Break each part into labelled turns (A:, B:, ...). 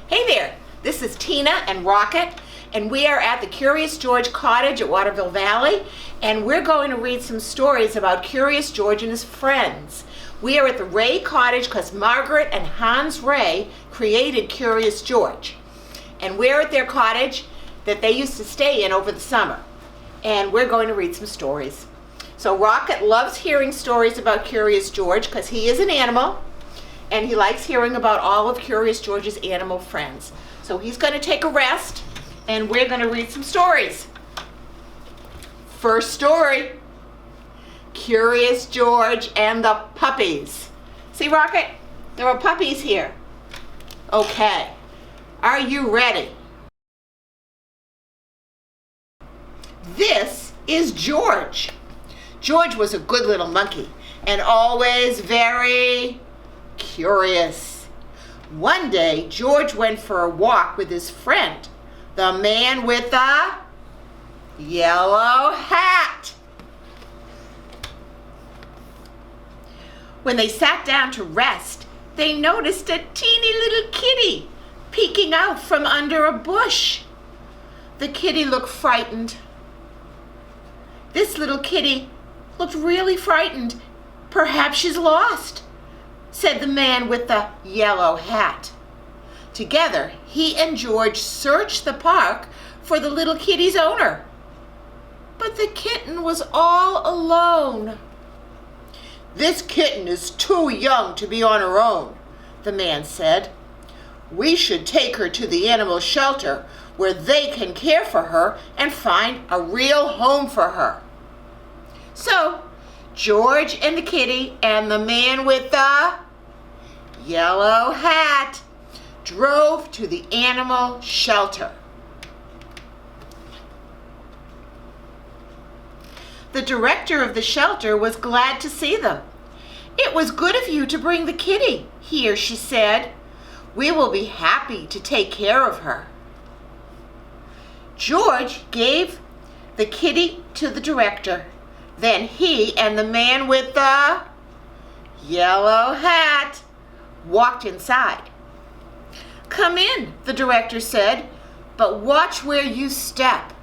A: Hey there, this is Tina and Rocket, and we are at the Curious George Cottage at Waterville Valley, and we're going to read some stories about Curious George and his friends. We are at the Ray Cottage because Margaret and Hans Ray created Curious George. And we're at their cottage that they used to stay in over the summer. And we're going to read some stories. So Rocket loves hearing stories about Curious George because he is an animal, and he likes hearing about all of Curious George's animal friends. So he's going to take a rest, and we're going to read some stories. First story, Curious George and the puppies. See, Rocket? There are puppies here. Okay, are you ready? This is George. George was a good little monkey and always very curious. One day, George went for a walk with his friend, the man with the yellow hat. When they sat down to rest, they noticed a teeny little kitty peeking out from under a bush. The kitty looked frightened. This little kitty looked really frightened. Perhaps she's lost, said the man with the yellow hat. Together, he and George searched the park for the little kitty's owner. But the kitten was all alone. This kitten is too young to be on her own, the man said. We should take her to the animal shelter where they can care for her and find a real home for her. So, George and the kitty and the man with the yellow hat drove to the animal shelter. The director of the shelter was glad to see them. It was good of you to bring the kitty here, she said. We will be happy to take care of her. George gave the kitty to the director. Then he and the man with the yellow hat walked inside. Come in, the director said, but watch where you step.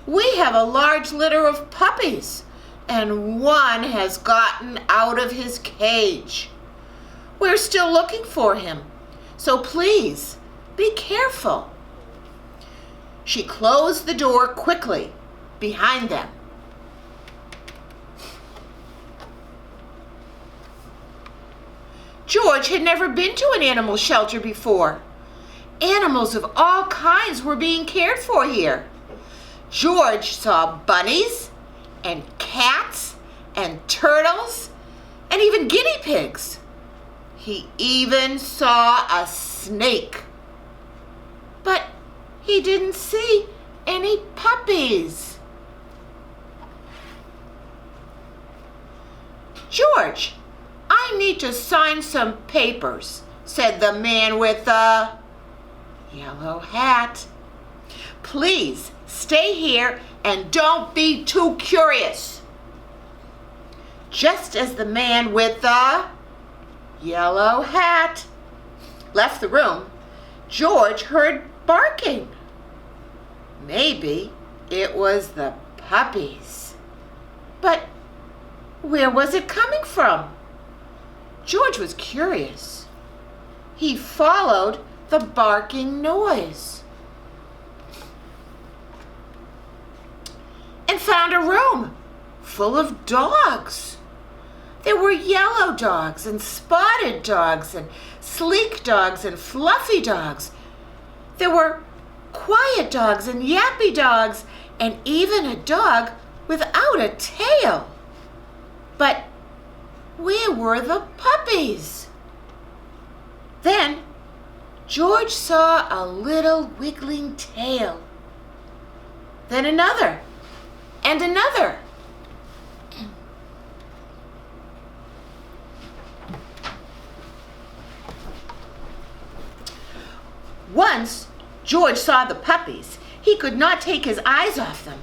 A: We have a large litter of puppies, and one has gotten out of his cage. We're still looking for him, so please be careful. She closed the door quickly behind them. George had never been to an animal shelter before. Animals of all kinds were being cared for here. George saw bunnies and cats and turtles and even guinea pigs. He even saw a snake. But he didn't see any puppies. George, I need to sign some papers, said the man with the yellow hat. Please stay here and don't be too curious. Just as the man with the yellow hat left the room, George heard barking. Maybe it was the puppies. But where was it coming from? George was curious. He followed the barking noise and found a room full of dogs. There were yellow dogs and spotted dogs and sleek dogs and fluffy dogs. There were quiet dogs and yappy dogs and even a dog without a tail. But where were the puppies? Then George saw a little wiggling tail. Then another and another. Once George saw the puppies, he could not take his eyes off them.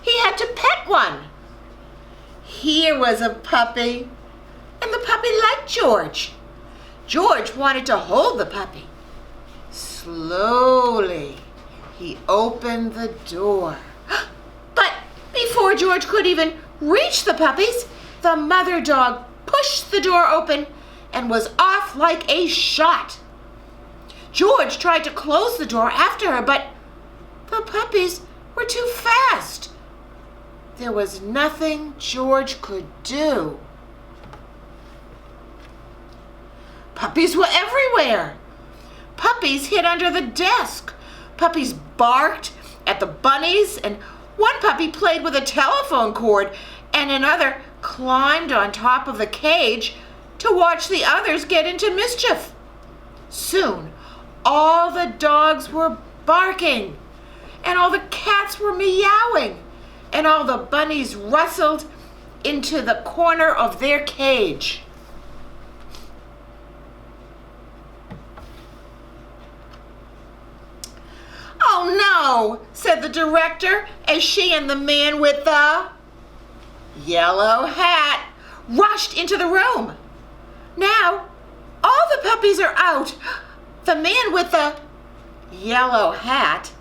A: He had to pet one. Here was a puppy, and the puppy liked George. George wanted to hold the puppy. Slowly, he opened the door. But before George could even reach the puppies, the mother dog pushed the door open and was off like a shot. George tried to close the door after her, but the puppies were too fast. There was nothing George could do. Puppies were everywhere. Puppies hid under the desk. Puppies barked at the bunnies, and one puppy played with a telephone cord, and another climbed on top of the cage to watch the others get into mischief. Soon, all the dogs were barking, and all the cats were meowing, and all the bunnies rustled into the corner of their cage. "Oh no," said the director as she and the man with the yellow hat rushed into the room. Now, all the puppies are out. The man with the yellow hat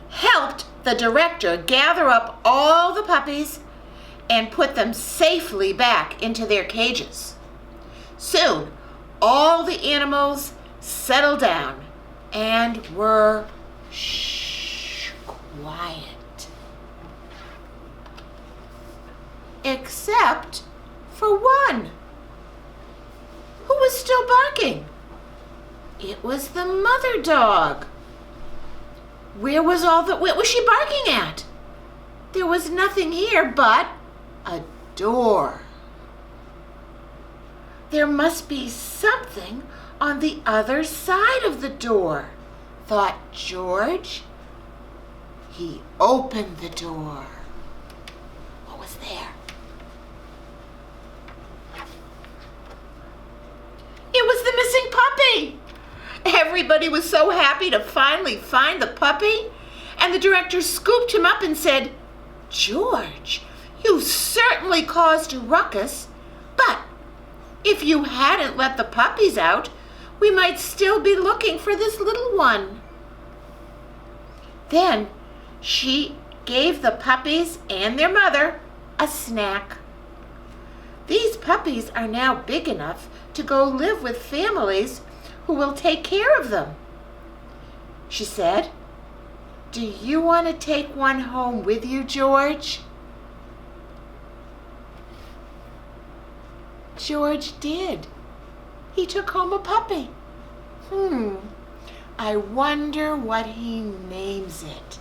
A: helped the director gather up all the puppies and put them safely back into their cages. Soon, all the animals settled down and were quiet. Except for one, who was still barking. It was the mother dog. What was she barking at? There was nothing here but a door. There must be something on the other side of the door, thought George. He opened the door. What was there? It was the missing puppy. Everybody was so happy to finally find the puppy, and the director scooped him up and said, "George, you certainly caused a ruckus, but if you hadn't let the puppies out, we might still be looking for this little one." Then she gave the puppies and their mother a snack. "These puppies are now big enough to go live with families who will take care of them," she said. "Do you want to take one home with you, George?" George did. He took home a puppy. I wonder what he names it.